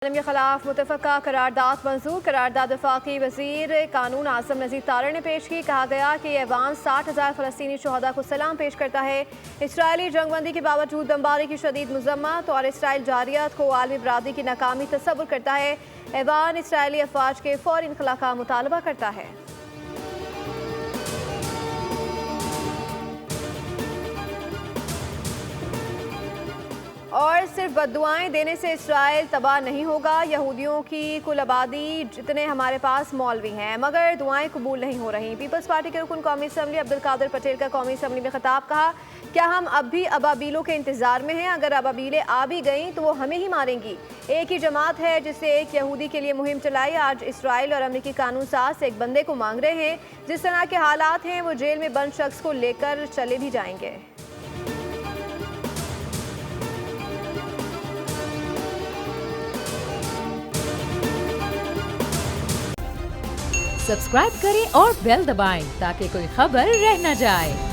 के खिलाफ मुतफ़क़ा करारदाद मंजूर। करारदाद वफ़ाक़ी वज़ीर कानून आज़म नज़ीर तारड़ ने पेश की। कहा गया कि यह ऐवान 60,000 फ़लस्तीनी शुहदा को सलाम पेश करता है। इसराइली जंगबंदी के बावजूद बमबारी की शदीद मज़म्मत और इसराइल जारियत को आलमी बरादरी की नाकामी तस्वुर करता है। ऐवान इसराइली अफ़वाज के फ़ौरी इनख़ला का मुतालबा करता है। और सिर्फ बद्दुआएं देने से इसराइल तबाह नहीं होगा। यहूदियों की कुल आबादी जितने हमारे पास मौलवी हैं, मगर दुआएं कबूल नहीं हो रही। पीपल्स पार्टी के रुकन कौमी असम्बली अब्दुल कादिर पटेल का कौमी असम्बली में खिताब। कहा, क्या हम अब भी अबाबीलों के इंतजार में हैं? अगर अबाबीलें आ भी गईं तो वो हमें ही मारेंगी। एक ही जमात है जिससे एक यहूदी के लिए मुहिम चलाई। आज इसराइल और अमरीकी कानून साज एक बंदे को मांग रहे हैं। जिस तरह के हालात हैं वो जेल में बंद शख्स को लेकर चले भी जाएंगे। सब्सक्राइब करें और बेल दबाएं ताकि कोई खबर रह न जाए।